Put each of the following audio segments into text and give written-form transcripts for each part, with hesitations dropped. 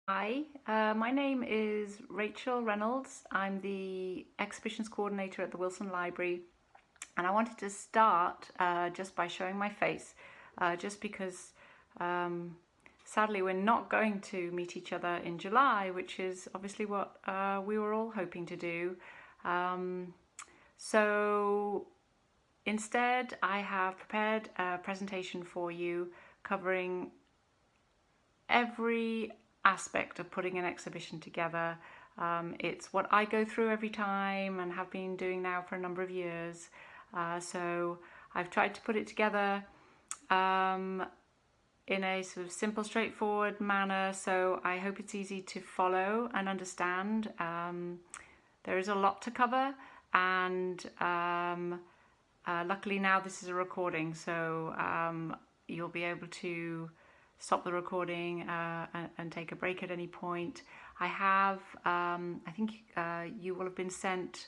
Hi, my name is Rachel Reynolds. I'm the exhibitions coordinator at the Wilson Library, and I wanted to start just by showing my face, just because um, sadly we're not going to meet each other in July, which is obviously what we were all hoping to do. Um, so instead, I have prepared a presentation for you covering every aspect of putting an exhibition together. It's what I go through every time and have been doing now for a number of years. So I've tried to put it together um, in a sort of simple, straightforward manner. So I hope it's easy to follow and understand. There is a lot to cover, and luckily now this is a recording, so you'll be able to stop the recording and take a break at any point. I think you will have been sent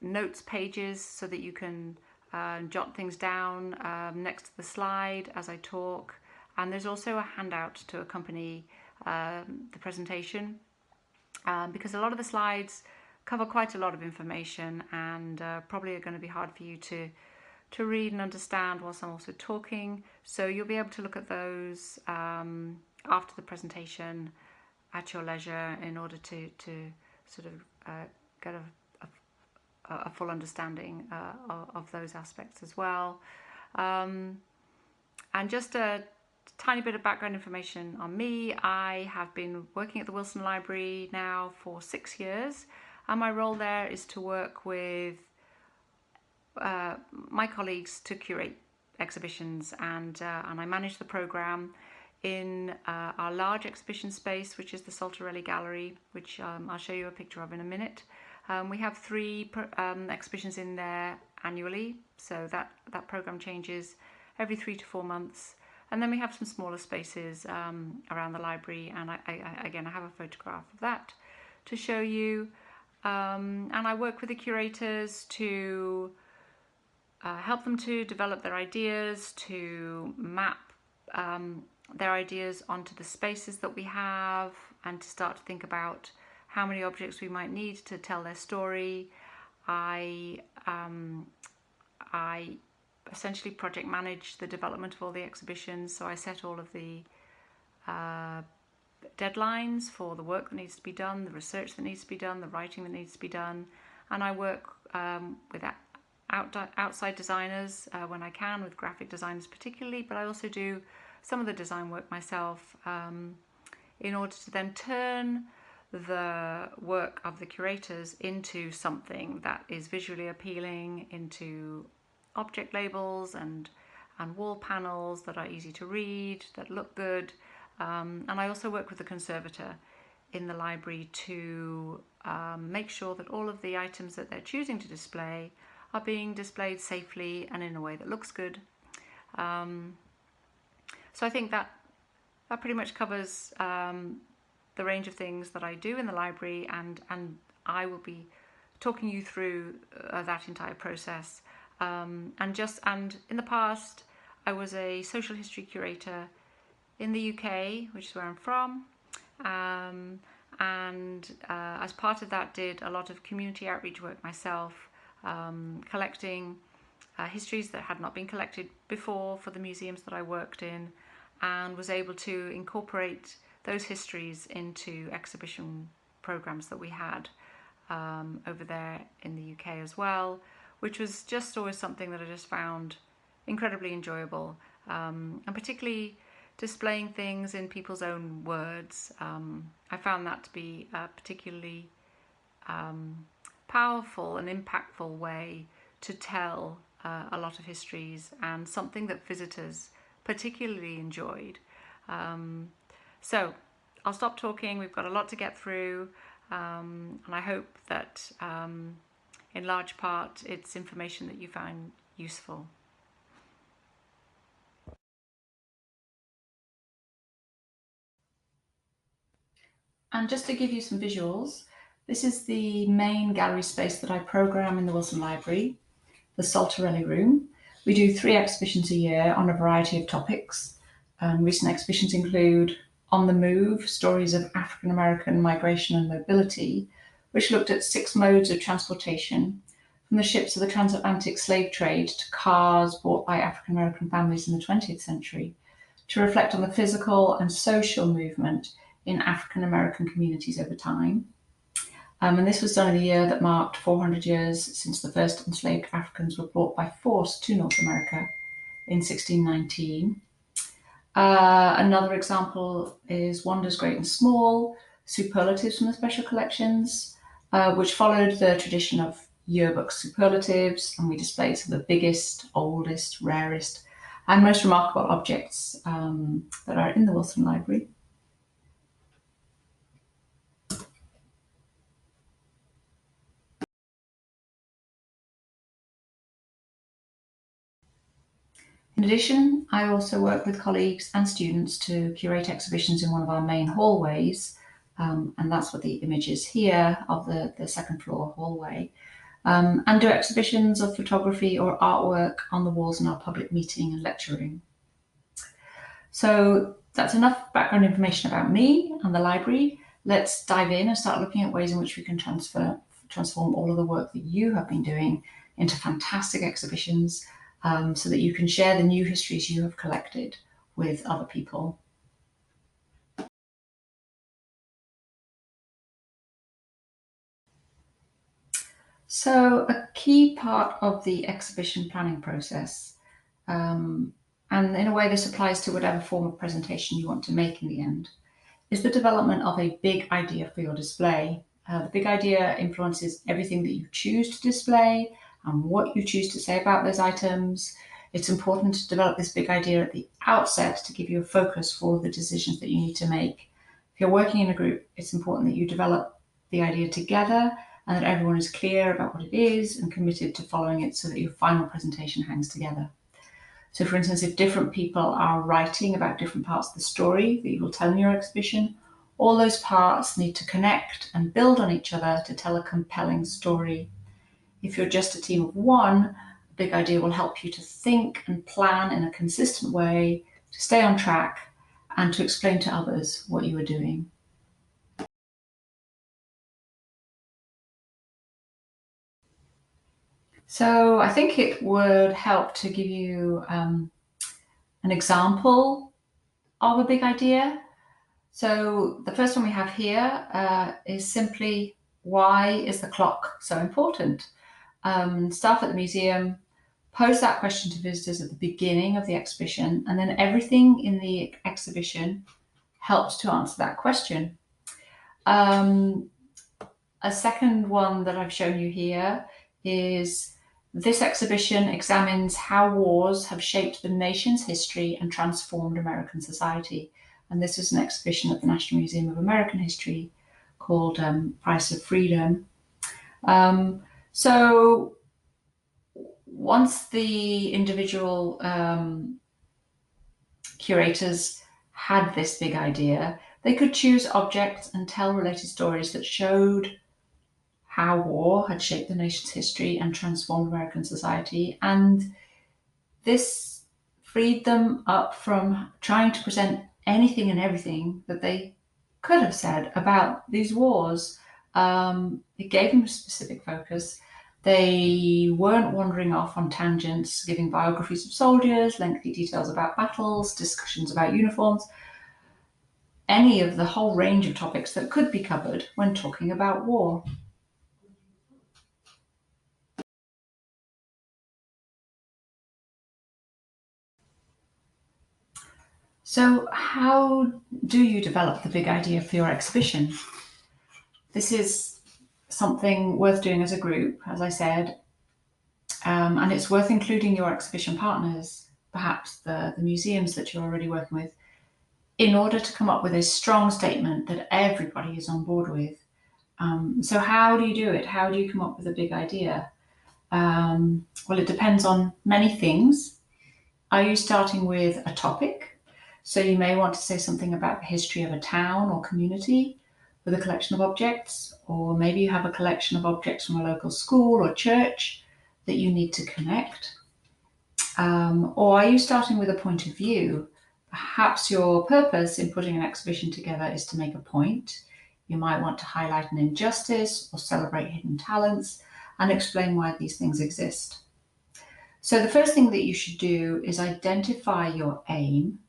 notes pages so that you can jot things down next to the slide as I talk. And there's also a handout to accompany the presentation because a lot of the slides cover quite a lot of information and probably are going to be hard for you to read and understand whilst I'm also talking. So you'll be able to look at those after the presentation at your leisure in order to sort of get a full understanding of those aspects as well. And just a tiny bit of background information on me. I have been working at the Wilson Library now for 6 years, and my role there is to work with my colleagues to curate exhibitions, and I manage the programme in our large exhibition space, which is the Saltarelli Gallery, which I'll show you a picture of in a minute. We have three exhibitions in there annually, so that programme changes every 3 to 4 months. And then we have some smaller spaces around the library, and again I have a photograph of that to show you. And I work with the curators to help them to develop their ideas, to map their ideas onto the spaces that we have, and to start to think about how many objects we might need to tell their story. I essentially project manage the development of all the exhibitions, so I set all of the deadlines for the work that needs to be done, the research that needs to be done, the writing that needs to be done, and I work with outside designers when I can, with graphic designers particularly, but I also do some of the design work myself in order to then turn the work of the curators into something that is visually appealing, into object labels and wall panels that are easy to read, that look good. And I also work with the conservator in the library to make sure that all of the items that they're choosing to display are being displayed safely and in a way that looks good. So I think that pretty much covers the range of things that I do in the library, and I will be talking you through that entire process. And in the past, I was a social history curator in the UK, which is where I'm from, and as part of that did a lot of community outreach work myself, collecting histories that had not been collected before for the museums that I worked in, and was able to incorporate those histories into exhibition programs that we had over there in the UK as well, which was just always something that I just found incredibly enjoyable, and particularly displaying things in people's own words. I found that to be a particularly powerful and impactful way to tell a lot of histories, and something that visitors particularly enjoyed. So I'll stop talking, we've got a lot to get through, and I hope that in large part it's information that you find useful. And just to give you some visuals, this is the main gallery space that I programme in the Wilson Library, the Saltarelli Room. We do 3 exhibitions a year on a variety of topics. Recent exhibitions include On the Move, Stories of African American Migration and Mobility, which looked at 6 modes of transportation, from the ships of the transatlantic slave trade to cars bought by African American families in the 20th century, to reflect on the physical and social movement in African American communities over time. And this was done in a year that marked 400 years since the first enslaved Africans were brought by force to North America in 1619. Another example is Wonders Great and Small, Superlatives from the Special Collections, which followed the tradition of yearbook superlatives, and we displayed some of the biggest, oldest, rarest, and most remarkable objects that are in the Wilson Library. In addition, I also work with colleagues and students to curate exhibitions in one of our main hallways, and that's what the image is here of the second floor hallway, and do exhibitions of photography or artwork on the walls in our public meeting and lecture room. So that's enough background information about me and the library. Let's dive in and start looking at ways in which we can transform all of the work that you have been doing into fantastic exhibitions, so that you can share the new histories you have collected with other people. So a key part of the exhibition planning process, and in a way this applies to whatever form of presentation you want to make in the end, is the development of a big idea for your display. The big idea influences everything that you choose to display and what you choose to say about those items. It's important to develop this big idea at the outset to give you a focus for the decisions that you need to make. If you're working in a group, it's important that you develop the idea together and that everyone is clear about what it is and committed to following it so that your final presentation hangs together. So for instance, if different people are writing about different parts of the story that you will tell in your exhibition, all those parts need to connect and build on each other to tell a compelling story. If you're just a team of one, a big idea will help you to think and plan in a consistent way, to stay on track, and to explain to others what you are doing. So I think it would help to give you an example of a big idea. So the first one we have here is simply, why is the clock so important? Staff at the museum pose that question to visitors at the beginning of the exhibition, and then everything in the exhibition helps to answer that question. A second one that I've shown you here is, this exhibition examines how wars have shaped the nation's history and transformed American society. And this is an exhibition at the National Museum of American History called Price of Freedom. So once the individual curators had this big idea, they could choose objects and tell related stories that showed how war had shaped the nation's history and transformed American society. And this freed them up from trying to present anything and everything that they could have said about these wars. It gave them a specific focus. They weren't wandering off on tangents, giving biographies of soldiers, lengthy details about battles, discussions about uniforms, any of the whole range of topics that could be covered when talking about war. So how do you develop the big idea for your exhibition? This is something worth doing as a group, as I said, and it's worth including your exhibition partners, perhaps the museums that you're already working with, in order to come up with a strong statement that everybody is on board with. So how do you do it? How do you come up with a big idea? Well, it depends on many things. Are you starting with a topic? So you may want to say something about the history of a town or community with a collection of objects, or maybe you have a collection of objects from a local school or church that you need to connect. Or are you starting with a point of view? Perhaps your purpose in putting an exhibition together is to make a point. You might want to highlight an injustice or celebrate hidden talents and explain why these things exist. So the first thing that you should do is identify your aim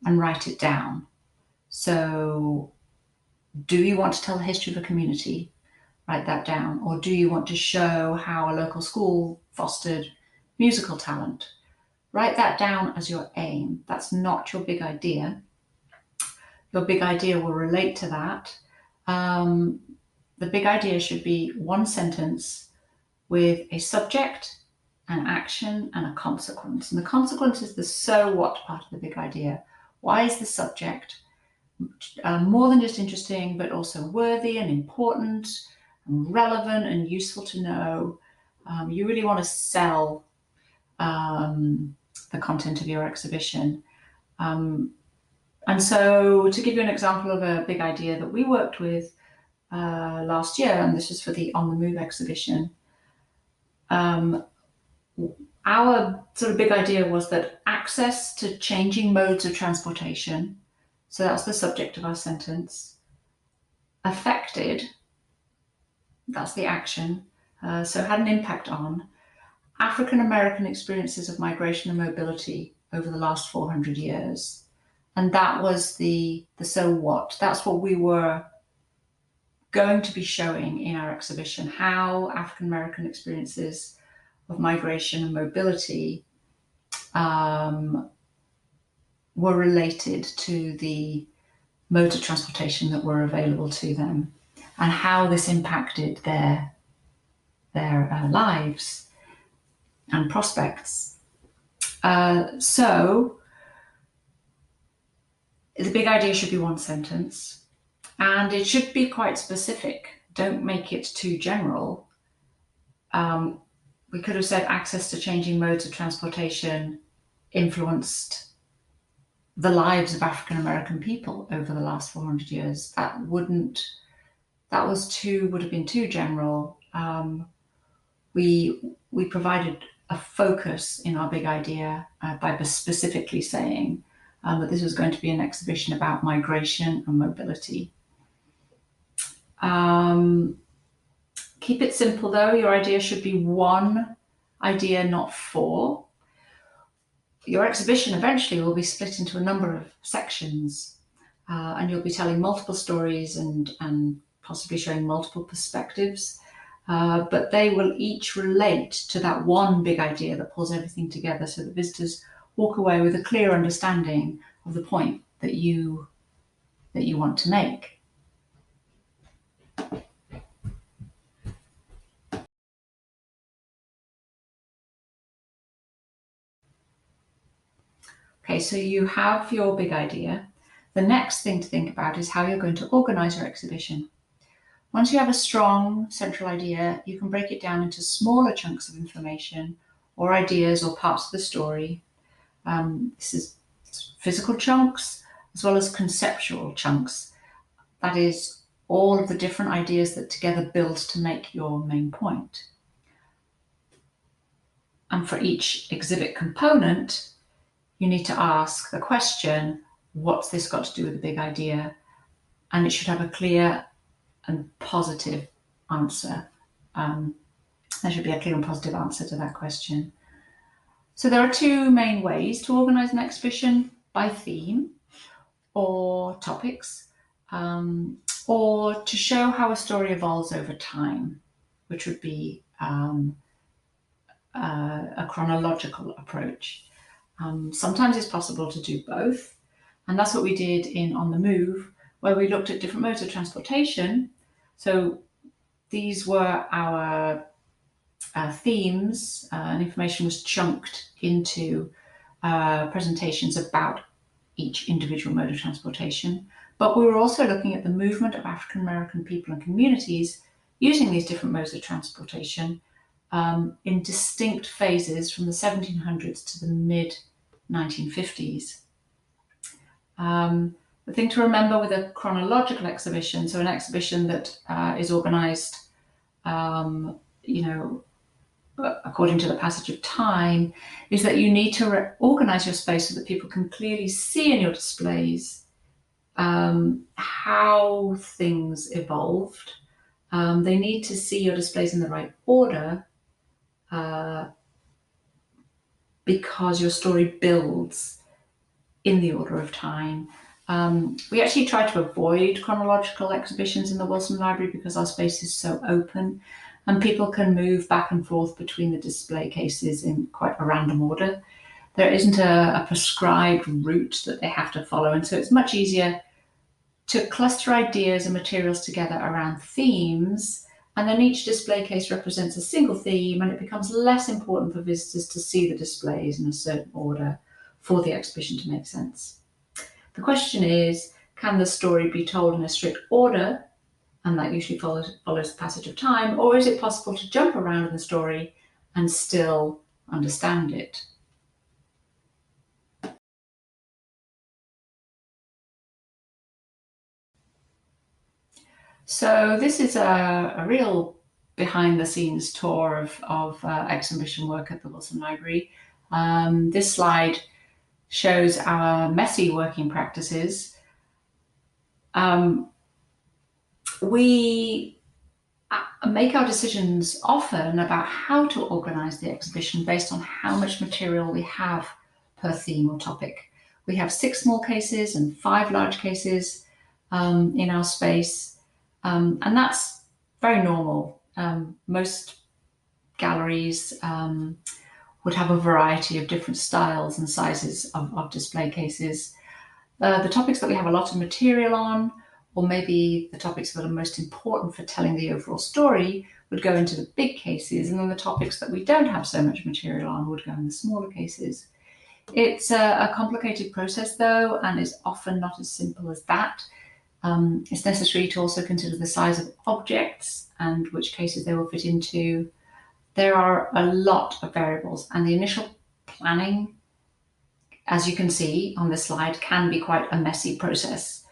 and write it down. So do you want to tell the history of a community? Write that down. Or do you want to show how a local school fostered musical talent? Write that down as your aim. That's not your big idea. Your big idea will relate to that. The big idea should be one sentence with a subject, an action, and a consequence. And the consequence is the so what part of the big idea. Why is the subject more than just interesting, but also worthy and important and relevant and useful to know? You really want to sell the content of your exhibition. And so to give you an example of a big idea that we worked with last year, and this was for the On the Move exhibition, our sort of big idea was that access to changing modes of transportation, so that's the subject of our sentence, affected, that's the action, so had an impact on African American experiences of migration and mobility over the last 400 years. And that was the so what. That's what we were going to be showing in our exhibition, how African American experiences of migration and mobility were related to the modes of transportation that were available to them, and how this impacted their lives and prospects. So the big idea should be one sentence, and it should be quite specific. Don't make it too general. We could have said access to changing modes of transportation influenced the lives of African American people over the last 400 years. Would have been too general. We provided a focus in our big idea by specifically saying that this was going to be an exhibition about migration and mobility. Keep it simple though. Your idea should be one idea, not four. Your exhibition eventually will be split into a number of sections, and you'll be telling multiple stories and possibly showing multiple perspectives, but they will each relate to that one big idea that pulls everything together, so that visitors walk away with a clear understanding of the point that you want to make. Okay, so you have your big idea. The next thing to think about is how you're going to organize your exhibition. Once you have a strong central idea, you can break it down into smaller chunks of information or ideas or parts of the story. This is physical chunks as well as conceptual chunks. That is all of the different ideas that together build to make your main point. And for each exhibit component, you need to ask the question, what's this got to do with the big idea? And it should have a clear and positive answer. There should be a clear and positive answer to that question. So there are two main ways to organize an exhibition: by theme or topics, or to show how a story evolves over time, which would be a chronological approach. Sometimes it's possible to do both, and that's what we did in On the Move, where we looked at different modes of transportation. So these were our themes, and information was chunked into presentations about each individual mode of transportation. But we were also looking at the movement of African American people and communities using these different modes of transportation in distinct phases from the 1700s to the mid-1950s. The thing to remember with a chronological exhibition, so an exhibition that is organized, according to the passage of time, is that you need to organize your space so that people can clearly see in your displays how things evolved. They need to see your displays in the right order because your story builds in the order of time. We actually try to avoid chronological exhibitions in the Wilson Library because our space is so open and people can move back and forth between the display cases in quite a random order. There isn't a prescribed route that they have to follow, and so it's much easier to cluster ideas and materials together around themes, and then each display case represents a single theme, and it becomes less important for visitors to see the displays in a certain order for the exhibition to make sense. The question is, can the story be told in a strict order, and that usually follows the passage of time, or is it possible to jump around in the story and still understand it? So this is a real behind the scenes tour of exhibition work at the Wilson Library. This slide shows our messy working practices. We make our decisions often about how to organise the exhibition based on how much material we have per theme or topic. We have 6 small cases and 5 large cases in our space, and that's very normal. Most galleries would have a variety of different styles and sizes of display cases. The topics that we have a lot of material on, or maybe the topics that are most important for telling the overall story, would go into the big cases, and then the topics that we don't have so much material on would go in the smaller cases. It's a complicated process though, and is often not as simple as that. It's necessary to also consider the size of objects and which cases they will fit into. There are a lot of variables, and the initial planning, as you can see on this slide, can be quite a messy process.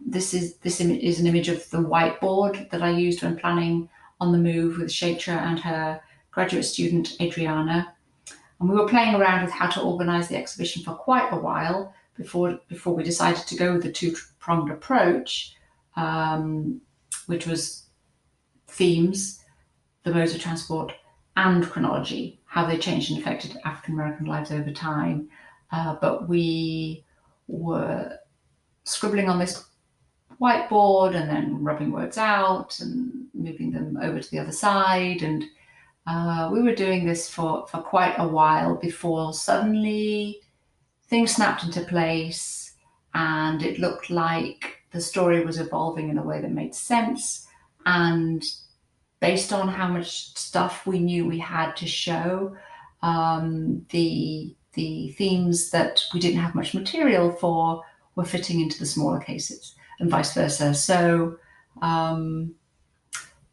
This is an image of the whiteboard that I used when planning On the Move with Shatra and her graduate student Adriana. And we were playing around with how to organise the exhibition for quite a while before we decided to go with the two-pronged approach, which was themes, the modes of transport, and chronology, how they changed and affected African American lives over time. But we were scribbling on this whiteboard and then rubbing words out and moving them over to the other side. And we were doing this for quite a while before suddenly things snapped into place and it looked like the story was evolving in a way that made sense. And based on how much stuff we knew we had to show, the themes that we didn't have much material for were fitting into the smaller cases, and vice versa. So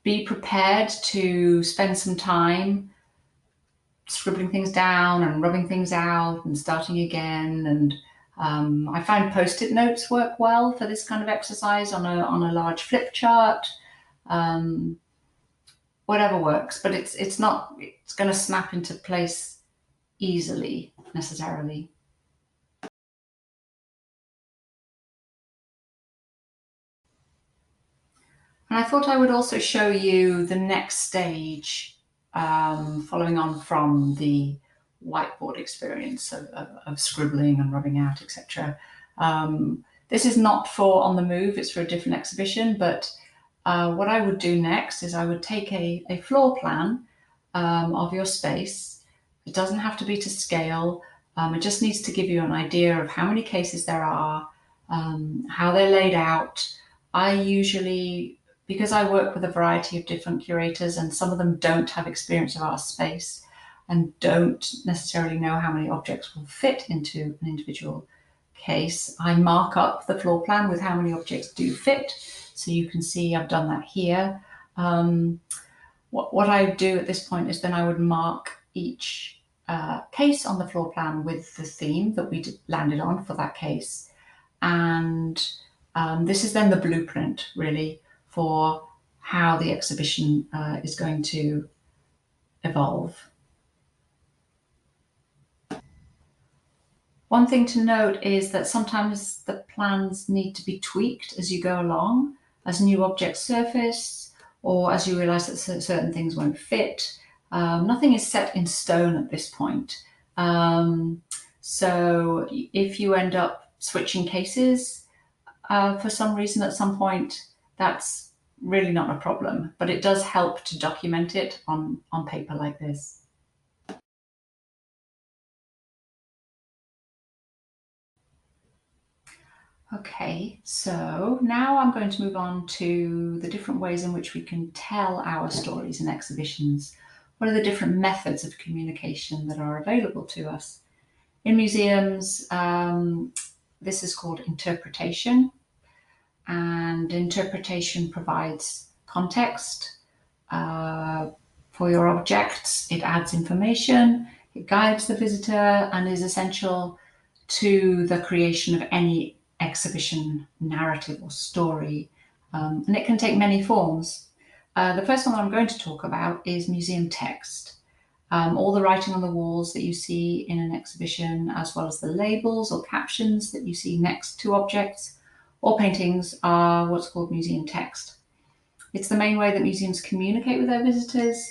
be prepared to spend some time scribbling things down and rubbing things out and starting again. And I find post-it notes work well for this kind of exercise on a large flip chart. Whatever works, but it's going to snap into place easily necessarily. And I thought I would also show you the next stage, following on from the whiteboard experience of scribbling and rubbing out, etc. This is not for On the Move, it's for a different exhibition, but what I would do next is I would take a floor plan of your space. It doesn't have to be to scale. It just needs to give you an idea of how many cases there are, how they're laid out. I usually, because I work with a variety of different curators and some of them don't have experience of our space and don't necessarily know how many objects will fit into an individual case, I mark up the floor plan with how many objects do fit. So you can see I've done that here. What I do at this point is then I would mark each case on the floor plan with the theme that we landed on for that case. And this is then the blueprint really for how the exhibition is going to evolve. One thing to note is that sometimes the plans need to be tweaked as you go along, as new objects surface, or as you realize that certain things won't fit. Nothing is set in stone at this point. So if you end up switching cases for some reason at some point, that's really not a problem, but it does help to document it on paper like this. Okay, so now I'm going to move on to the different ways in which we can tell our stories in exhibitions. What are the different methods of communication that are available to us? In museums, this is called interpretation, and interpretation provides context for your objects. It adds information, it guides the visitor, and is essential to the creation of any exhibition narrative or story. And it can take many forms. The first one that I'm going to talk about is museum text. All the writing on the walls that you see in an exhibition, as well as the labels or captions that you see next to objects or paintings, are what's called museum text. It's the main way that museums communicate with their visitors,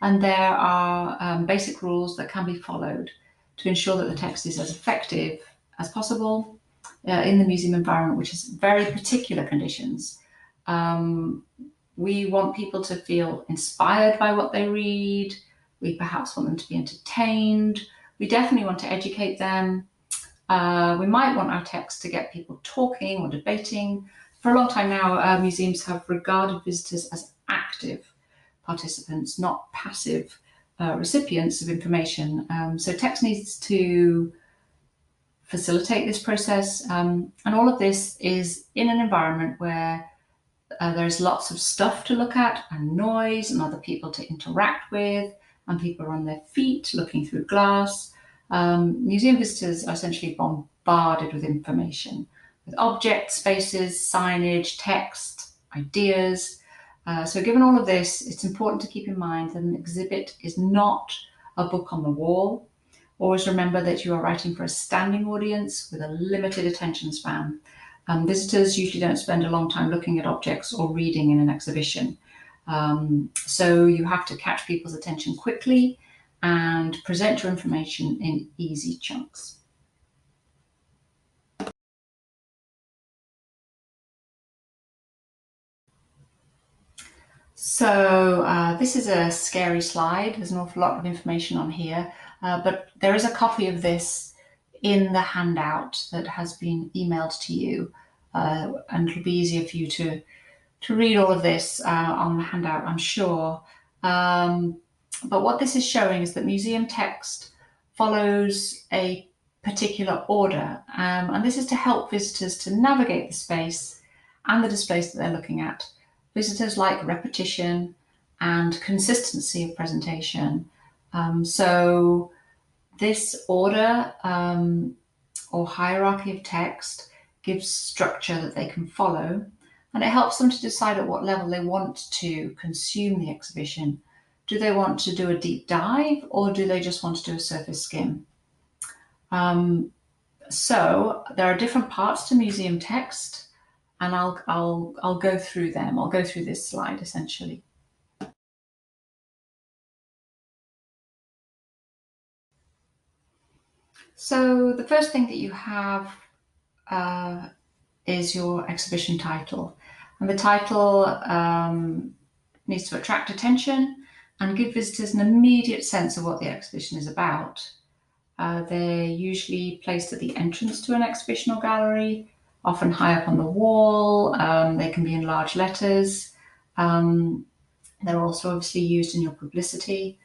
and there are basic rules that can be followed to ensure that the text is as effective as possible in the museum environment, which is very particular conditions. We want people to feel inspired by what they read. We perhaps want them to be entertained. We definitely want to educate them. We might want our text to get people talking or debating. For a long time now, museums have regarded visitors as active participants, not passive recipients of information. So text needs to facilitate this process. And all of this is in an environment where there's lots of stuff to look at and noise and other people to interact with, and people are on their feet looking through glass. Museum visitors are essentially bombarded with information, with objects, spaces, signage, text, ideas. So given all of this, it's important to keep in mind that an exhibit is not a book on the wall. Always remember that you are writing for a standing audience with a limited attention span. Visitors usually don't spend a long time looking at objects or reading in an exhibition. So you have to catch people's attention quickly and present your information in easy chunks. So this is a scary slide. There's an awful lot of information on here, but there is a copy of this in the handout that has been emailed to you, and it'll be easier for you to read all of this on the handout, I'm sure. But what this is showing is that museum text follows a particular order, and this is to help visitors to navigate the space and the displays that they're looking at. Visitors like repetition and consistency of presentation. So this order or hierarchy of text gives structure that they can follow, and it helps them to decide at what level they want to consume the exhibition. Do they want to do a deep dive, or do they just want to do a surface skim? So there are different parts to museum text, and I'll go through them. I'll go through this slide essentially. So the first thing that you have is your exhibition title, and the title needs to attract attention and give visitors an immediate sense of what the exhibition is about. They're usually placed at the entrance to an exhibition or gallery, often high up on the wall. They can be in large letters. They're also obviously used in your publicity.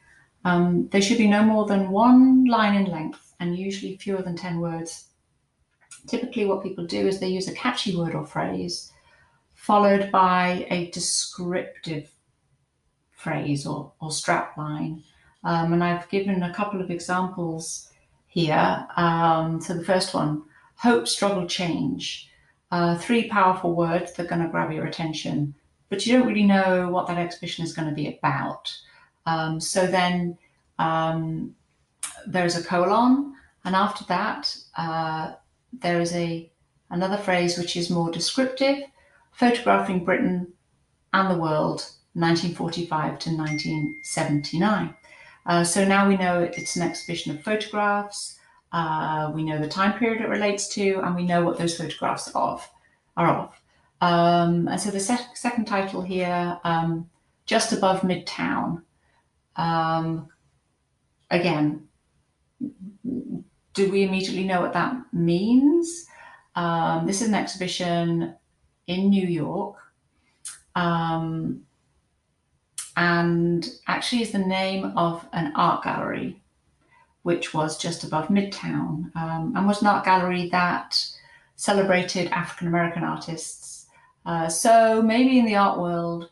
They should be no more than one line in length and usually fewer than 10 words. Typically what people do is they use a catchy word or phrase followed by a descriptive phrase or strap line. And I've given a couple of examples here. So the first one, hope, struggle, change. Three powerful words that are going to grab your attention, but you don't really know what that exhibition is going to be about. So then there's a colon, and after that there is another phrase which is more descriptive, photographing Britain and the world, 1945 to 1979. So now we know it's an exhibition of photographs, we know the time period it relates to, and we know what those photographs are of. And so the second title here, Just Above Midtown. Again, do we immediately know what that means? This is an exhibition in New York, and actually is the name of an art gallery which was just above Midtown, and was an art gallery that celebrated African American artists. So maybe in the art world,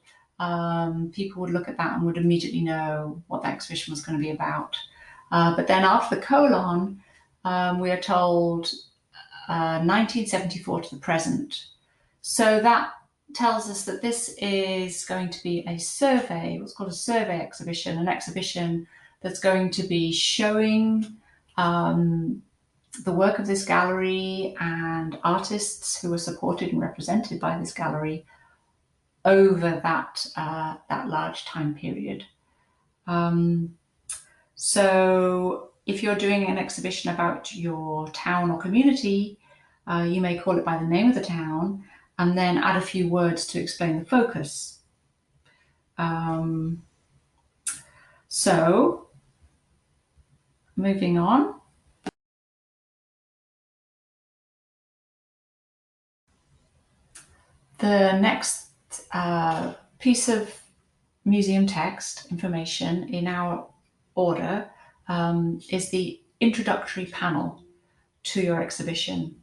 people would look at that and would immediately know what that exhibition was going to be about. But then after the colon, we are told 1974 to the present. So that tells us that this is going to be a survey, what's called a survey exhibition, an exhibition that's going to be showing the work of this gallery and artists who are supported and represented by this gallery over that large time period. So if you're doing an exhibition about your town or community, you may call it by the name of the town and then add a few words to explain the focus. So moving on. The next piece of museum text information in our order is the introductory panel to your exhibition.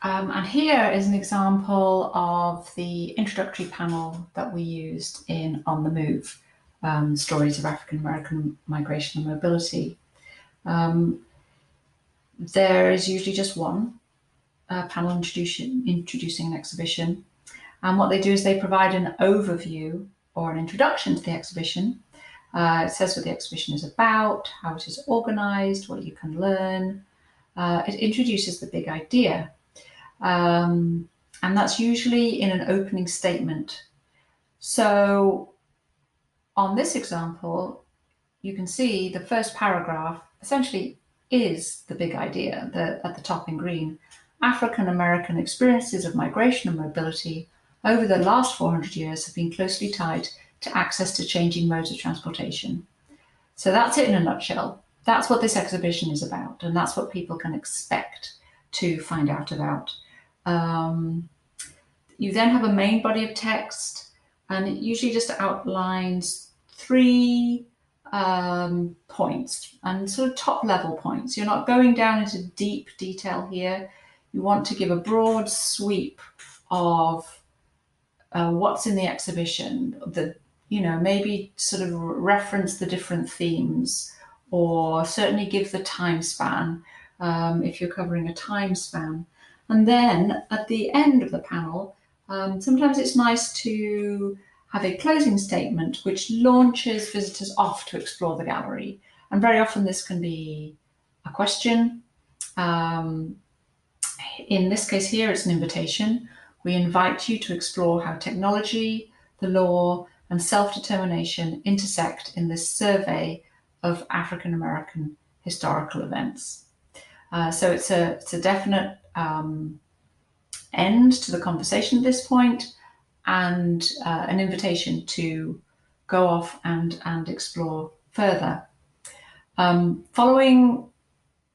And here is an example of the introductory panel that we used in On the Move, Stories of African American Migration and Mobility. There is usually just one panel introducing an exhibition. And what they do is they provide an overview or an introduction to the exhibition. It says what the exhibition is about, how it is organized, what you can learn. It introduces the big idea. And that's usually in an opening statement. So on this example, you can see the first paragraph essentially is the big idea, at the top in green. African American experiences of migration and mobility over the last 400 years have been closely tied to access to changing modes of transportation. So that's it in a nutshell. That's what this exhibition is about, and that's what people can expect to find out about. You then have a main body of text, and it usually just outlines 3 points, and sort of top level points. You're not going down into deep detail here. You want to give a broad sweep of what's in the exhibition, maybe sort of reference the different themes, or certainly give the time span if you're covering a time span. And then at the end of the panel, sometimes it's nice to have a closing statement which launches visitors off to explore the gallery. And very often this can be a question. In this case here, it's an invitation. We invite you to explore how technology, the law, and self-determination intersect in this survey of African American historical events. So it's a definite end to the conversation at this point, and an invitation to go off and explore further. Following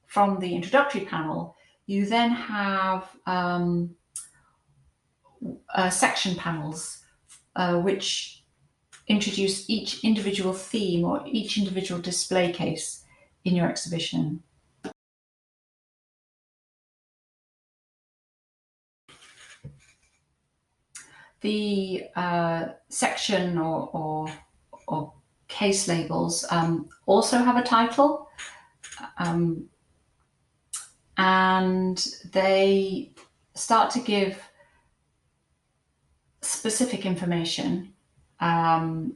from the introductory panel, you then have section panels which introduce each individual theme or each individual display case in your exhibition. The section or case labels also have a title, and they start to give specific information about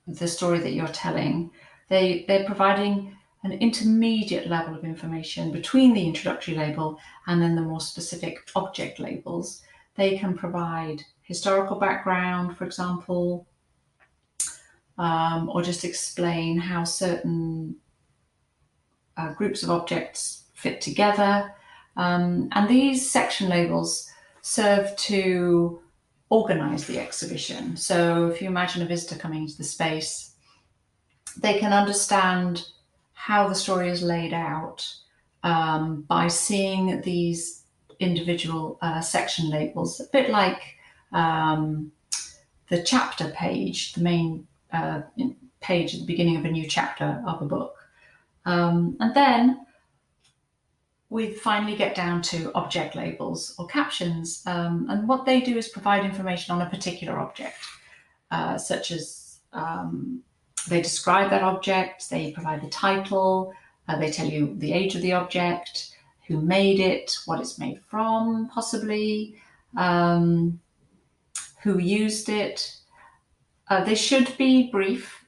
the story that you're telling. They're providing an intermediate level of information between the introductory label and then the more specific object labels. They can provide historical background, for example, or just explain how certain groups of objects fit together. And these section labels serve to organize the exhibition. So if you imagine a visitor coming into the space, they can understand how the story is laid out by seeing these individual section labels, a bit like the chapter page, the main page at the beginning of a new chapter of a book. And then we finally get down to object labels or captions. And what they do is provide information on a particular object, such as they describe that object, they provide the title, they tell you the age of the object, who made it, what it's made from, possibly, who used it. They should be brief.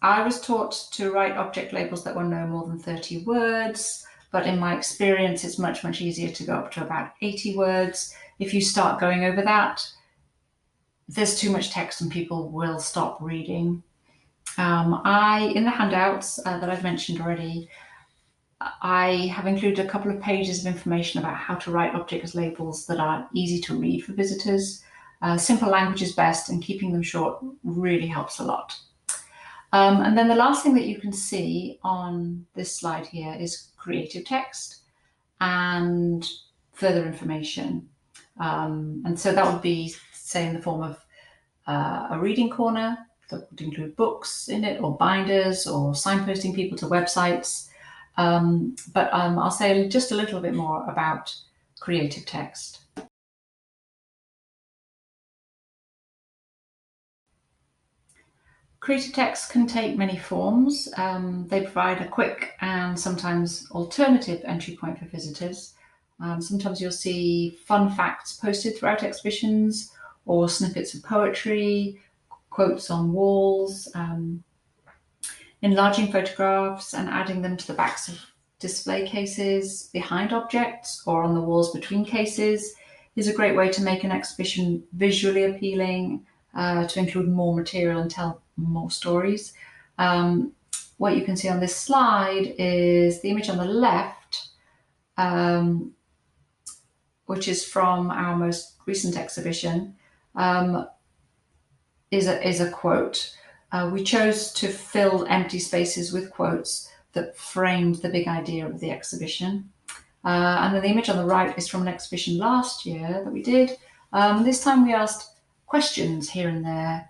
I was taught to write object labels that were no more than 30 words, but in my experience, it's much, much easier to go up to about 80 words. If you start going over that, there's too much text and people will stop reading. In the handouts that I've mentioned already, I have included a couple of pages of information about how to write object labels that are easy to read for visitors. Simple language is best, and keeping them short really helps a lot. And then the last thing that you can see on this slide here is creative text and further information. And so that would be, say, in the form of a reading corner that would include books in it, or binders, or signposting people to websites. But I'll say just a little bit more about creative text. Creative text can take many forms. They provide a quick and sometimes alternative entry point for visitors. Sometimes you'll see fun facts posted throughout exhibitions, or snippets of poetry, quotes on walls. Enlarging photographs and adding them to the backs of display cases behind objects or on the walls between cases is a great way to make an exhibition visually appealing, to include more material and tell more stories. What you can see on this slide is the image on the left, which is from our most recent exhibition, is a quote. We chose to fill empty spaces with quotes that framed the big idea of the exhibition. And then the image on the right is from an exhibition last year that we did. This time we asked questions here and there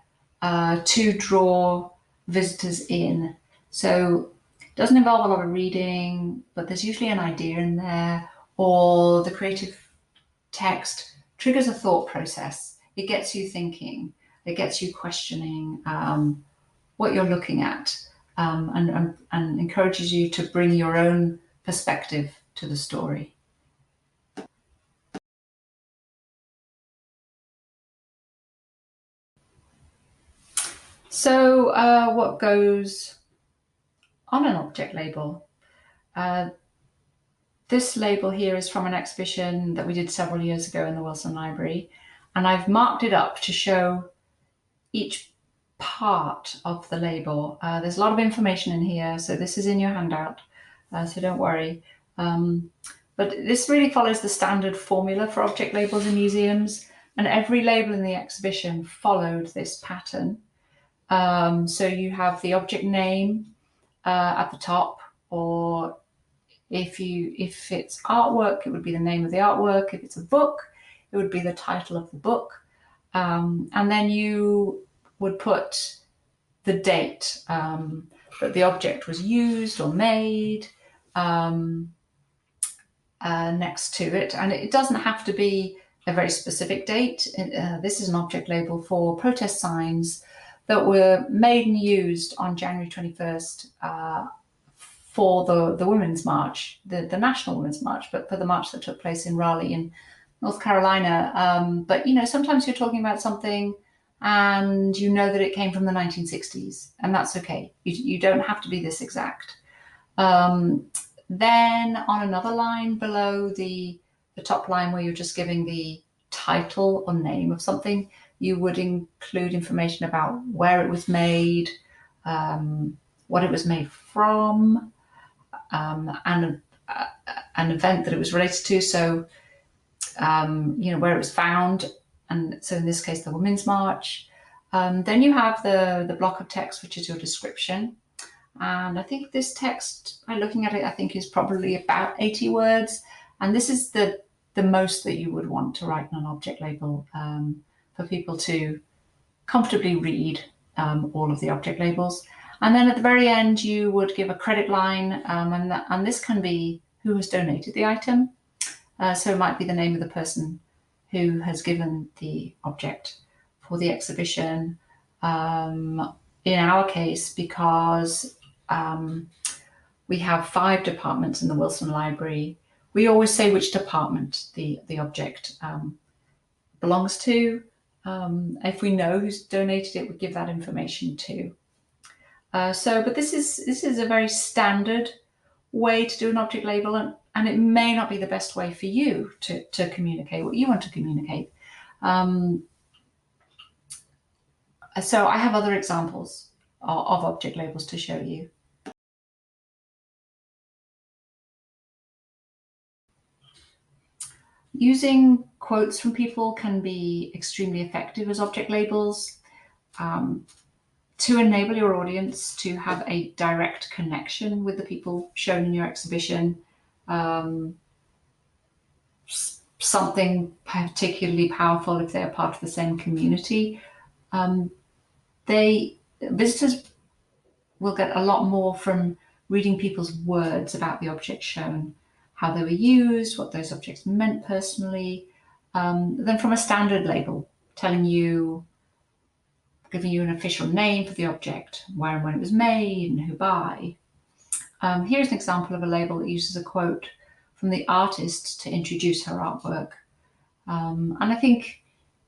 to draw visitors in. So it doesn't involve a lot of reading, but there's usually an idea in there, or the creative text triggers a thought process. It gets you thinking, it gets you questioning what you're looking at, and encourages you to bring your own perspective to the story. So what goes on an object label? This label here is from an exhibition that we did several years ago in the Wilson Library, and I've marked it up to show each part of the label. There's a lot of information in here, so this is in your handout, so don't worry. But this really follows the standard formula for object labels in museums, and every label in the exhibition followed this pattern. So you have the object name at the top, or if it's artwork, it would be the name of the artwork. If it's a book, it would be the title of the book. And then you would put the date that the object was used or made next to it. And it doesn't have to be a very specific date. This is an object label for protest signs that were made and used on January 21st for the Women's March, the National Women's March, but for the march that took place in Raleigh in North Carolina. But sometimes you're talking about something and you know that it came from the 1960s, and that's okay. You don't have to be this exact. Then on another line below the top line where you're just giving the title or name of something, you would include information about where it was made, what it was made from, and an event that it was related to. So, where it was found. And so in this case, the Women's March. Then you have the block of text, which is your description. And I think this text, by looking at it, I think is probably about 80 words. And this is the most that you would want to write in an object label for people to comfortably read all of the object labels. And then at the very end, you would give a credit line, and this can be who has donated the item. So it might be the name of the person who has given the object for the exhibition. In our case, because we have 5 departments in the Wilson Library, we always say which department the object belongs to. If we know who's donated it, we give that information too. But this is a very standard way to do an object label, and it may not be the best way for you to communicate what you want to communicate. So I have other examples of object labels to show you. Using quotes from people can be extremely effective as object labels. To enable your audience to have a direct connection with the people shown in your exhibition, something particularly powerful if they're part of the same community, visitors will get a lot more from reading people's words about the objects shown, how they were used, what those objects meant personally, than from a standard label giving you an official name for the object, where and when it was made, and who by. Here's an example of a label that uses a quote from the artist to introduce her artwork, and I think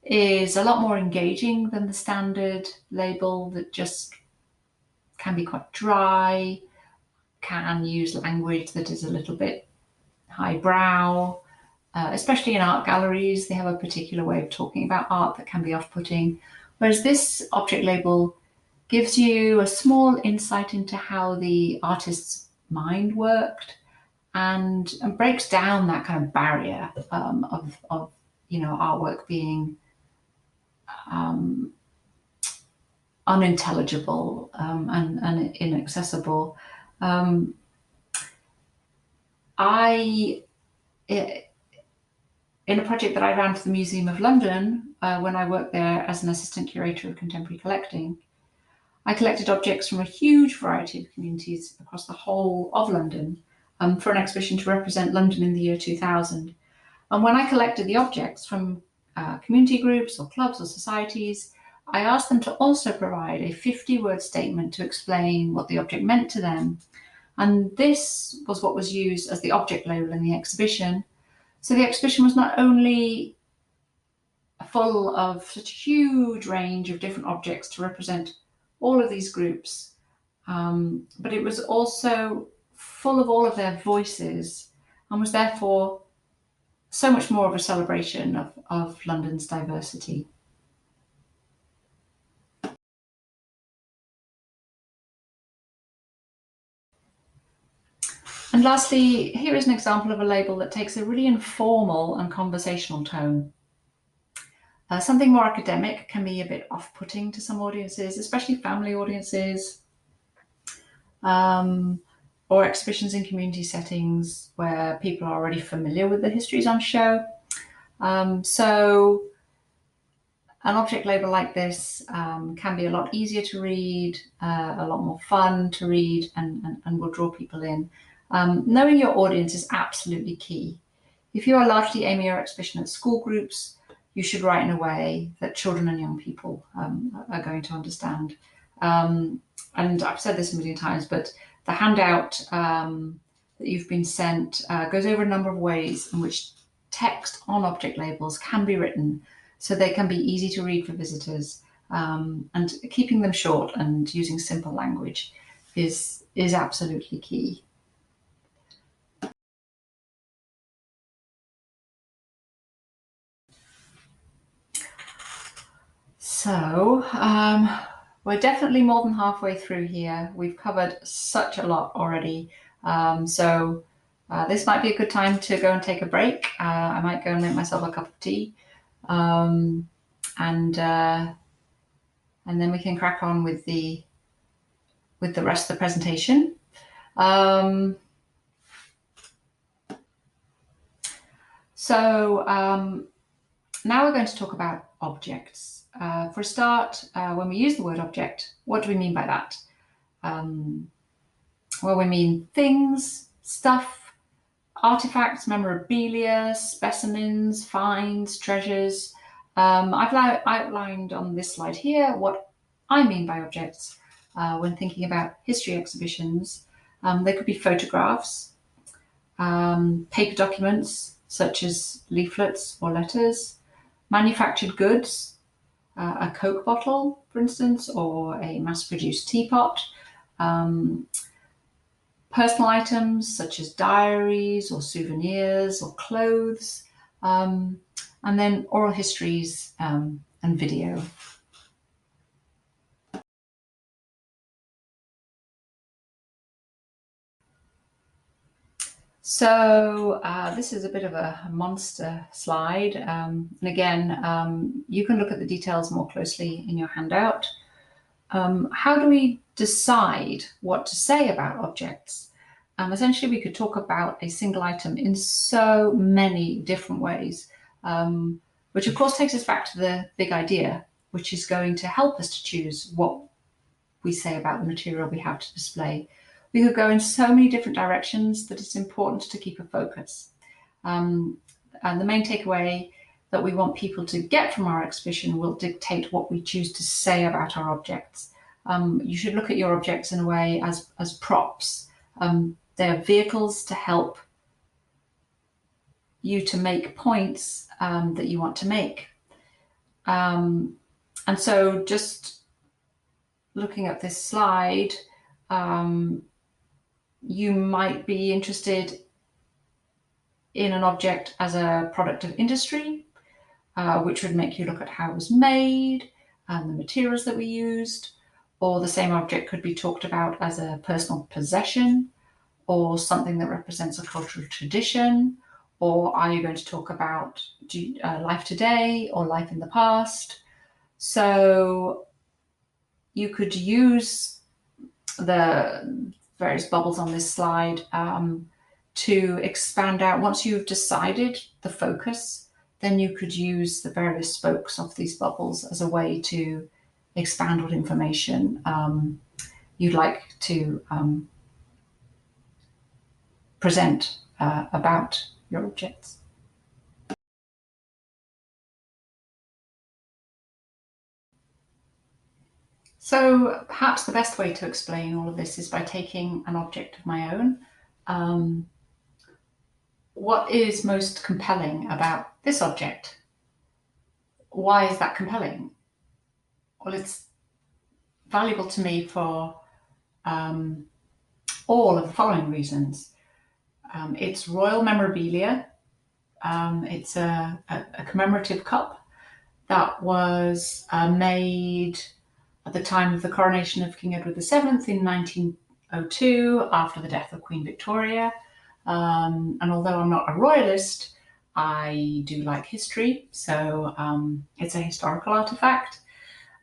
is a lot more engaging than the standard label that just can be quite dry, can use language that is a little bit highbrow, especially in art galleries. They have a particular way of talking about art that can be off-putting. Whereas this object label gives you a small insight into how the artist's mind worked and breaks down that kind of barrier of artwork being unintelligible and inaccessible. In a project that I ran for the Museum of London, when I worked there as an assistant curator of contemporary collecting, I collected objects from a huge variety of communities across the whole of London for an exhibition to represent London in the year 2000. And when I collected the objects from community groups or clubs or societies, I asked them to also provide a 50-word statement to explain what the object meant to them. And this was what was used as the object label in the exhibition. So the exhibition was not only full of such a huge range of different objects to represent all of these groups, but it was also full of all of their voices and was therefore so much more of a celebration of London's diversity. And lastly, here is an example of a label that takes a really informal and conversational tone. Something more academic can be a bit off-putting to some audiences, especially family audiences, or exhibitions in community settings where people are already familiar with the histories on show. So an object label like this can be a lot easier to read, a lot more fun to read, and will draw people in. Knowing your audience is absolutely key. If you are largely aiming your exhibition at school groups, you should write in a way that children and young people are going to understand. And I've said this a million times, but The handout that you've been sent goes over a number of ways in which text on object labels can be written so they can be easy to read for visitors, and keeping them short and using simple language is absolutely key. So we're definitely more than halfway through here. We've covered such a lot already. This might be a good time to go and take a break. I might go and make myself a cup of tea, and then we can crack on with the rest of the presentation. Now we're going to talk about objects. For a start, when we use the word object, what do we mean by that? Well, we mean things, stuff, artifacts, memorabilia, specimens, finds, treasures. I've outlined on this slide here what I mean by objects when thinking about history exhibitions. They could be photographs, paper documents such as leaflets or letters, manufactured goods, a Coke bottle, for instance, or a mass-produced teapot, personal items such as diaries or souvenirs or clothes, and then oral histories and video. So this is a bit of a monster slide. And again, you can look at the details more closely in your handout. How do we decide what to say about objects? Essentially, we could talk about a single item in so many different ways, which of course takes us back to the big idea, which is going to help us to choose what we say about the material we have to display. We could go in so many different directions that it's important to keep a focus. And the main takeaway that we want people to get from our exhibition will dictate what we choose to say about our objects. You should look at your objects in a way as props. They're vehicles to help you to make points that you want to make. And so just looking at this slide, you might be interested in an object as a product of industry, which would make you look at how it was made and the materials that we used. Or the same object could be talked about as a personal possession or something that represents a cultural tradition. Or are you going to talk about life today or life in the past? So you could use the various bubbles on this slide to expand out. Once you've decided the focus, then you could use the various spokes of these bubbles as a way to expand what information you'd like to present about your objects. So perhaps the best way to explain all of this is by taking an object of my own. What is most compelling about this object? Why is that compelling? Well, it's valuable to me for all of the following reasons. It's royal memorabilia. It's a commemorative cup that was made at the time of the coronation of King Edward VII in 1902 after the death of Queen Victoria. And although I'm not a royalist, I do like history, so it's a historical artifact.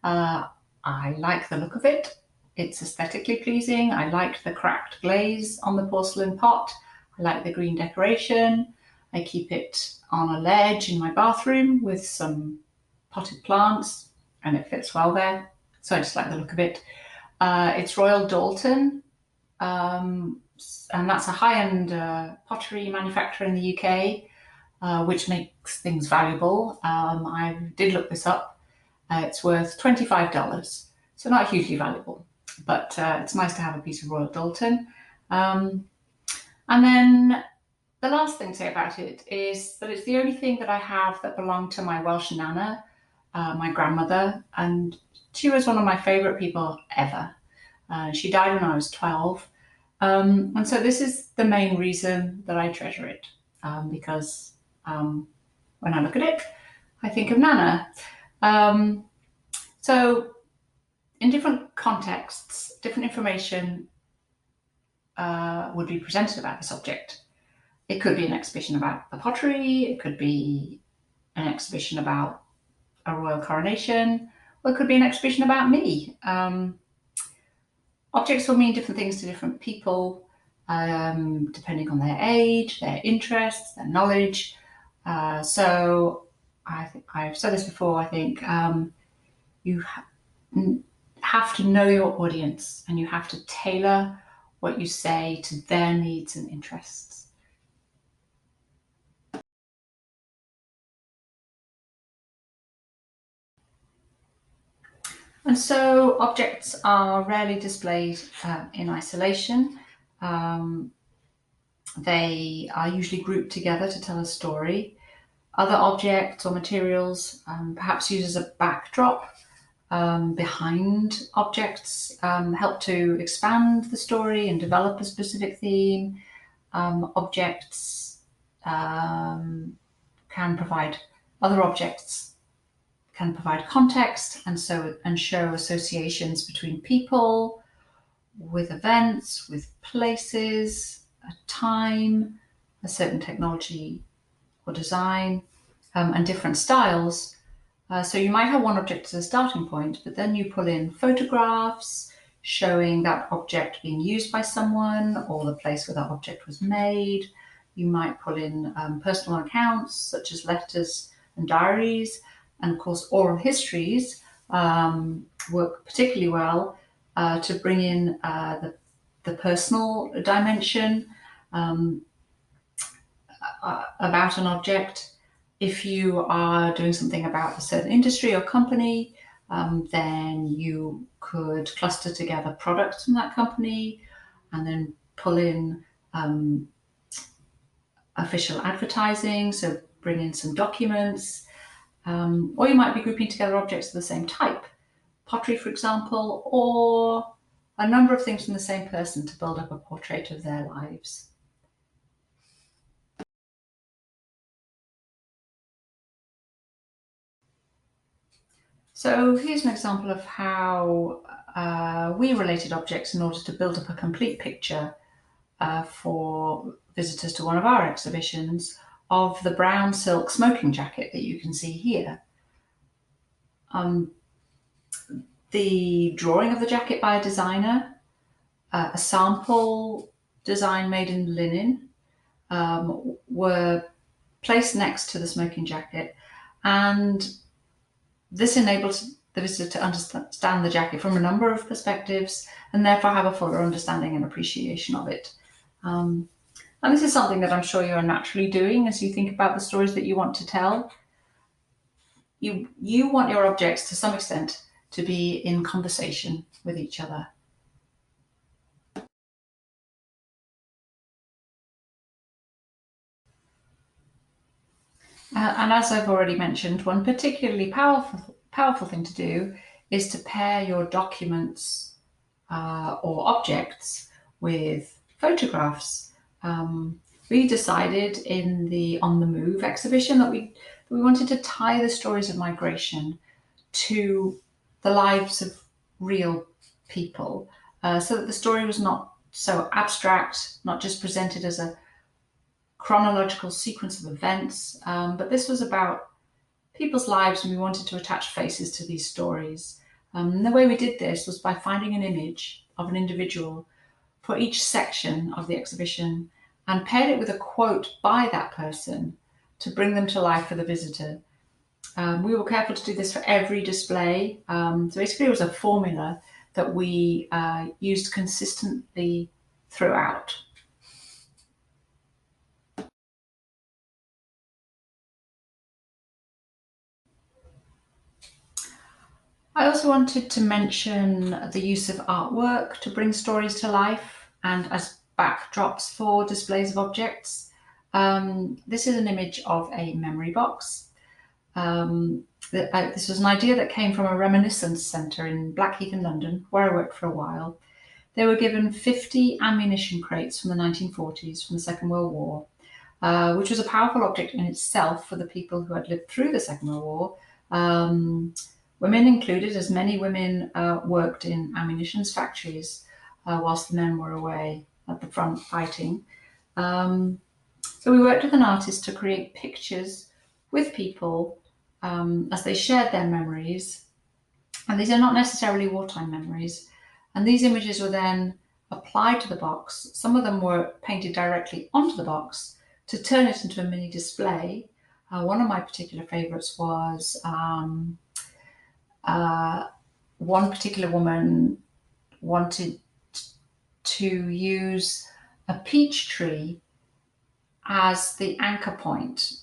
I like the look of it. It's aesthetically pleasing. I like the cracked glaze on the porcelain pot. I like the green decoration. I keep it on a ledge in my bathroom with some potted plants, and it fits well there. So I just like the look of it. It's Royal Doulton, and that's a high-end pottery manufacturer in the UK, which makes things valuable. I did look this up. It's worth $25, so not hugely valuable. but it's nice to have a piece of Royal Doulton. And then the last thing to say about it is that it's the only thing that I have that belonged to my Welsh nana, my grandmother, and she was one of my favourite people ever. She died when I was 12. And so this is the main reason that I treasure it, because when I look at it, I think of Nana. Um, so in different contexts, different information would be presented about this object. It could be an exhibition about the pottery, it could be an exhibition about a royal coronation, or it could be an exhibition about me. Objects will mean different things to different people, depending on their age, their interests, their knowledge. So I think I've said this before. I think you have to know your audience, and you have to tailor what you say to their needs and interests. And so objects are rarely displayed in isolation. Um, they are usually grouped together to tell a story. Other objects or materials perhaps used as a backdrop behind objects help to expand the story and develop a specific theme. Objects can provide other objects can provide context and show associations between people, with events, with places, a time, a certain technology or design, and different styles. So you might have one object as a starting point, but then you pull in photographs showing that object being used by someone or the place where that object was made. You might pull in personal accounts such as letters and diaries, and of course oral histories work particularly well to bring in the personal dimension about an object. If you are doing something about a certain industry or company, then you could cluster together products from that company and then pull in official advertising, so bring in some documents. Or you might be grouping together objects of the same type, pottery, for example, or a number of things from the same person to build up a portrait of their lives. So here's an example of how we related objects in order to build up a complete picture for visitors to one of our exhibitions of the brown silk smoking jacket that you can see here. The drawing of the jacket by a designer, a sample design made in linen, were placed next to the smoking jacket, and this enables the visitor to understand the jacket from a number of perspectives and therefore have a fuller understanding and appreciation of it. And this is something that I'm sure you are naturally doing as you think about the stories that you want to tell. You want your objects to some extent to be in conversation with each other. And as I've already mentioned, one particularly powerful thing to do is to pair your documents or objects with photographs. We decided in the On the Move exhibition that we wanted to tie the stories of migration to the lives of real people, so that the story was not so abstract, not just presented as a chronological sequence of events, but this was about people's lives, and we wanted to attach faces to these stories. And the way we did this was by finding an image of an individual for each section of the exhibition and paired it with a quote by that person to bring them to life for the visitor. We were careful to do this for every display. So basically, it was a formula that we used consistently throughout. I also wanted to mention the use of artwork to bring stories to life and as backdrops for displays of objects. This is an image of a memory box. This was an idea that came from a reminiscence centre in Blackheath in London, where I worked for a while. They were given 50 ammunition crates from the 1940s, from the Second World War, which was a powerful object in itself for the people who had lived through the Second World War. Women included, as many women worked in ammunition factories whilst the men were away at the front fighting. So we worked with an artist to create pictures with people as they shared their memories. And these are not necessarily wartime memories. And these images were then applied to the box. Some of them were painted directly onto the box to turn it into a mini display. One of my particular favourites was one particular woman wanted to use a peach tree as the anchor point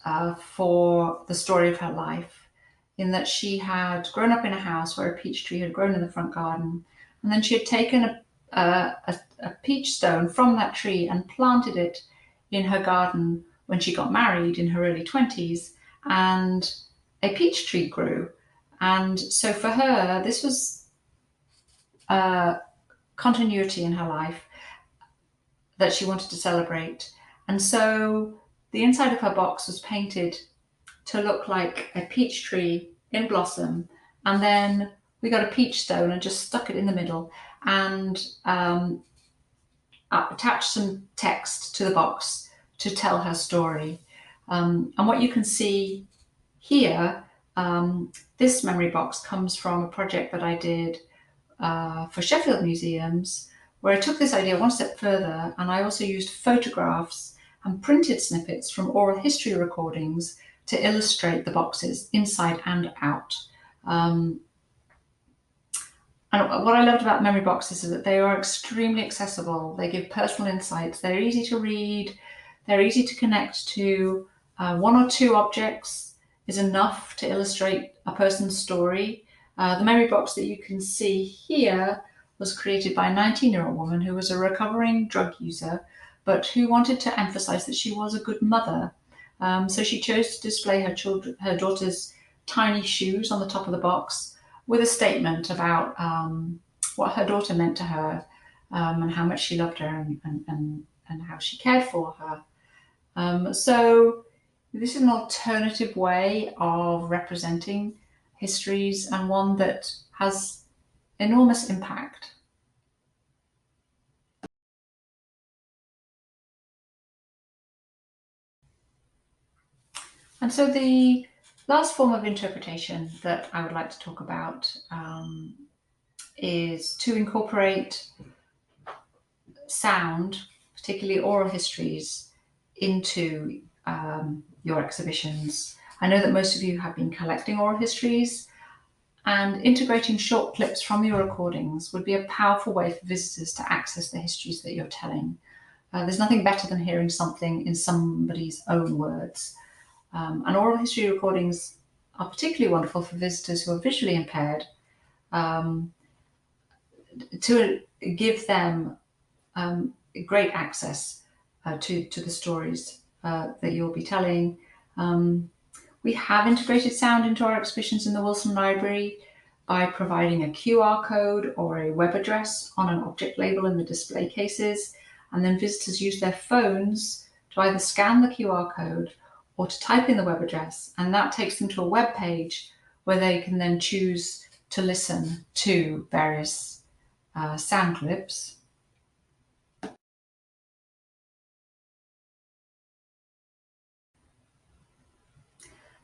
for the story of her life, in that she had grown up in a house where a peach tree had grown in the front garden, and then she had taken a peach stone from that tree and planted it in her garden when she got married in her early 20s, and a peach tree grew. And so for her, this was continuity in her life that she wanted to celebrate. And so the inside of her box was painted to look like a peach tree in blossom. And then we got a peach stone and just stuck it in the middle and attached some text to the box to tell her story. And what you can see here, this memory box comes from a project that I did for Sheffield Museums, where I took this idea one step further, and I also used photographs and printed snippets from oral history recordings to illustrate the boxes inside and out. And what I loved about memory boxes is that they are extremely accessible. They give personal insights. They're easy to read. They're easy to connect to. One or two objects is enough to illustrate a person's story. The memory box that you can see here was created by a 19-year-old woman who was a recovering drug user, but who wanted to emphasize that she was a good mother. So she chose to display her daughter's tiny shoes on the top of the box with a statement about what her daughter meant to her, and how much she loved her, and how she cared for her. So this is an alternative way of representing histories, and one that has enormous impact. And so the last form of interpretation that I would like to talk about is to incorporate sound, particularly oral histories, into your exhibitions. I know that most of you have been collecting oral histories, and integrating short clips from your recordings would be a powerful way for visitors to access the histories that you're telling. There's nothing better than hearing something in somebody's own words. And oral history recordings are particularly wonderful for visitors who are visually impaired, to give them great access to the stories that you'll be telling. We have integrated sound into our exhibitions in the Wilson Library by providing a QR code or a web address on an object label in the display cases, and then visitors use their phones to either scan the QR code or to type in the web address, and that takes them to a web page where they can then choose to listen to various sound clips.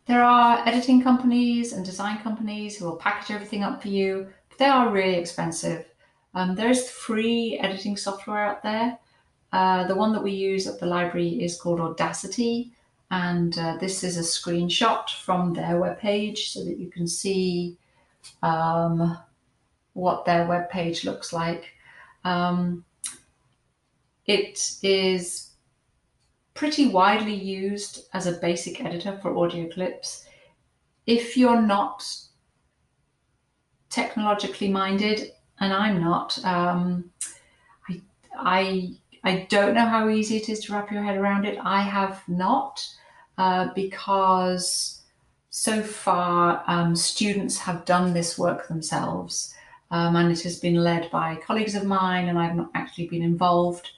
There are editing companies and design companies who will package everything up for you, but they are really expensive. There's free editing software out there. The one that we use at the library is called Audacity, and this is a screenshot from their webpage so that you can see what their webpage looks like. It is pretty widely used as a basic editor for audio clips. If you're not technologically minded, and I'm not. I don't know how easy it is to wrap your head around it. I have not, because so far students have done this work themselves, and it has been led by colleagues of mine, and I've not actually been involved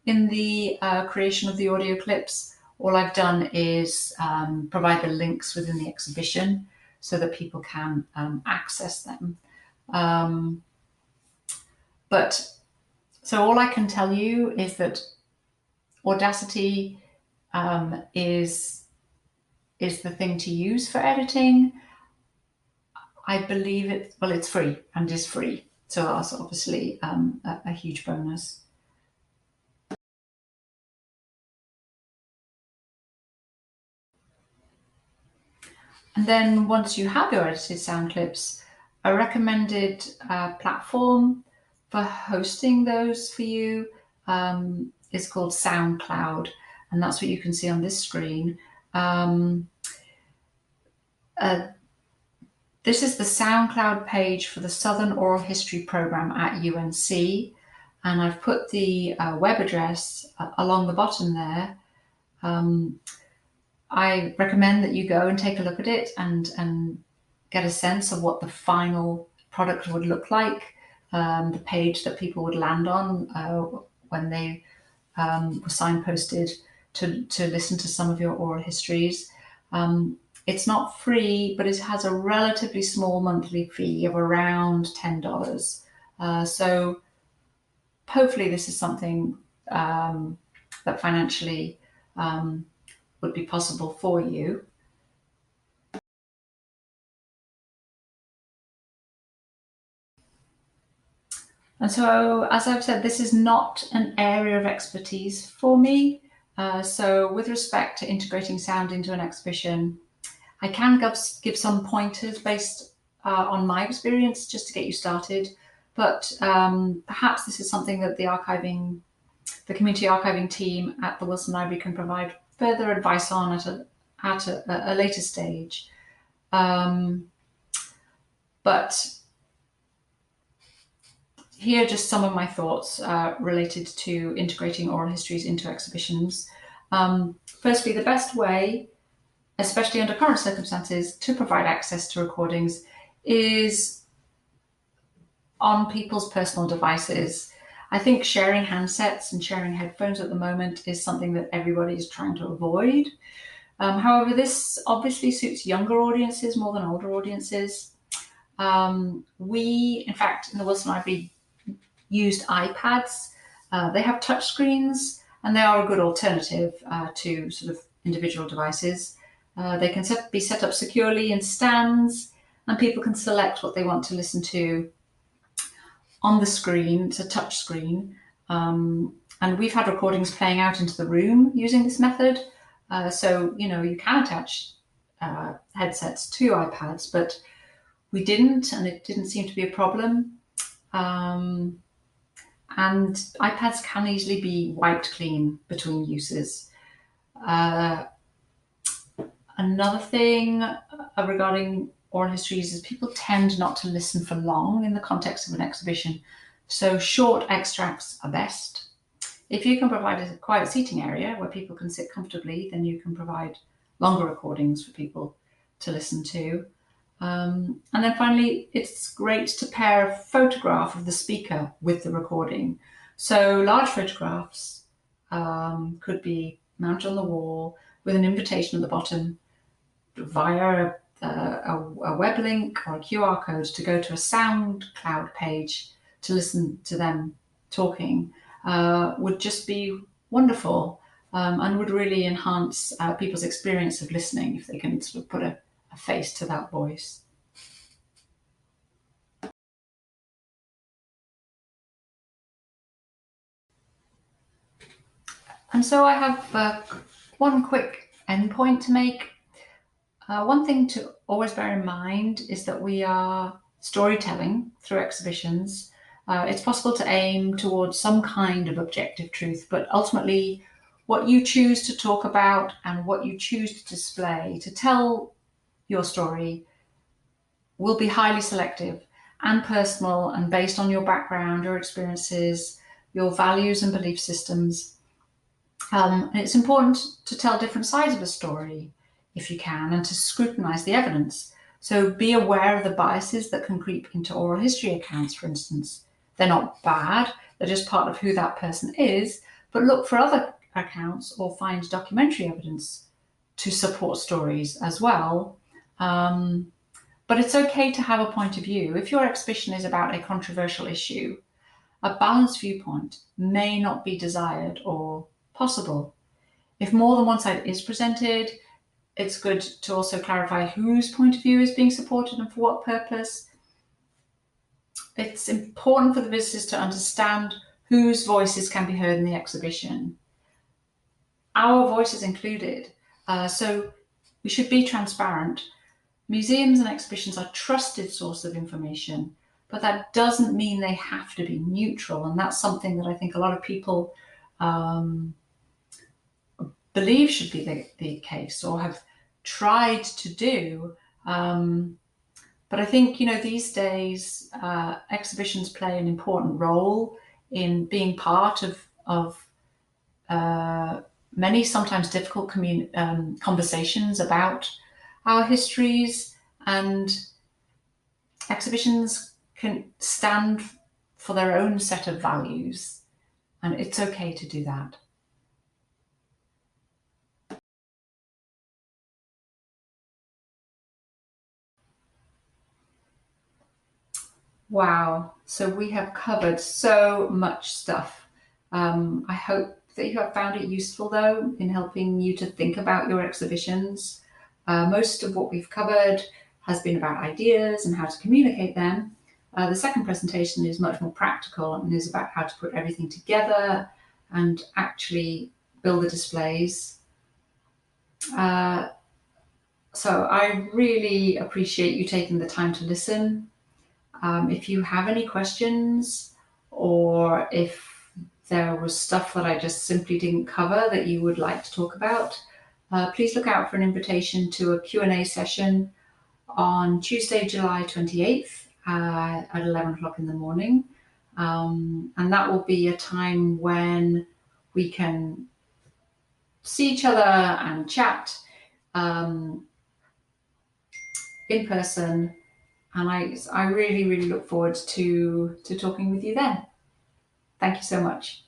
in the creation of the audio clips. All I've done is provide the links within the exhibition so that people can access them. But so all I can tell you is that Audacity is the thing to use for editing. I believe it's free and is free. So that's obviously a huge bonus. And then once you have your edited sound clips, a recommended platform for hosting those for you is called SoundCloud. And that's what you can see on this screen. This is the SoundCloud page for the Southern Oral History Program at UNC. And I've put the web address along the bottom there. I recommend that you go and take a look at it and get a sense of what the final product would look like, the page that people would land on when they were signposted to listen to some of your oral histories. It's not free, but it has a relatively small monthly fee of around $10. So hopefully this is something that financially would be possible for you. And so, as I've said, this is not an area of expertise for me. So with respect to integrating sound into an exhibition, I can give some pointers based on my experience just to get you started. But perhaps this is something that the community archiving team at the Wilson Library can provide further advice on at a later stage. But here are just some of my thoughts related to integrating oral histories into exhibitions. Firstly, the best way, especially under current circumstances, to provide access to recordings is on people's personal devices. I think sharing handsets and sharing headphones at the moment is something that everybody is trying to avoid. However, this obviously suits younger audiences more than older audiences. We, in fact, in the Wilson Library, used iPads. They have touch screens, and they are a good alternative to sort of individual devices. They can be set up securely in stands, and people can select what they want to listen to on the screen. It's a touch screen. And we've had recordings playing out into the room using this method. So, you can attach headsets to iPads, but we didn't, and it didn't seem to be a problem. And iPads can easily be wiped clean between uses. Another thing regarding oral histories is people tend not to listen for long in the context of an exhibition. So short extracts are best. If you can provide a quiet seating area where people can sit comfortably, then you can provide longer recordings for people to listen to. And then finally, it's great to pair a photograph of the speaker with the recording. So large photographs could be mounted on the wall with an invitation at the bottom via a web link or a QR code to go to a SoundCloud page to listen to them talking would just be wonderful and would really enhance people's experience of listening if they can sort of put a face to that voice. And so I have one quick endpoint to make. One thing to always bear in mind is that we are storytelling through exhibitions. It's possible to aim towards some kind of objective truth, but ultimately what you choose to talk about and what you choose to display to tell your story will be highly selective. and personal and based on your background, your experiences, your values and belief systems. And it's important to tell different sides of a story if you can, and to scrutinize the evidence. So be aware of the biases that can creep into oral history accounts, for instance. They're not bad, they're just part of who that person is, but look for other accounts or find documentary evidence to support stories as well. Um, but it's okay to have a point of view. If your exhibition is about a controversial issue, a balanced viewpoint may not be desired or possible. If more than one side is presented, it's good to also clarify whose point of view is being supported and for what purpose. It's important for the visitors to understand whose voices can be heard in the exhibition. Our voices included. So we should be transparent. Museums and exhibitions are trusted source of information, but that doesn't mean they have to be neutral. And that's something that I think a lot of people believe should be the case or have tried to do. But I think, these days, exhibitions play an important role in being part of many sometimes difficult conversations about our histories, and exhibitions can stand for their own set of values, and it's okay to do that. Wow. So we have covered so much stuff. I hope that you have found it useful, though, in helping you to think about your exhibitions. Most of what we've covered has been about ideas and how to communicate them. The second presentation is much more practical and is about how to put everything together and actually build the displays. Uh, so I really appreciate you taking the time to listen. If you have any questions, or if there was stuff that I just simply didn't cover that you would like to talk about, please look out for an invitation to a Q&A session on Tuesday, July 28th at 11 o'clock in the morning. And that will be a time when we can see each other and chat um, in person. And I really, really look forward to talking with you then. Thank you so much.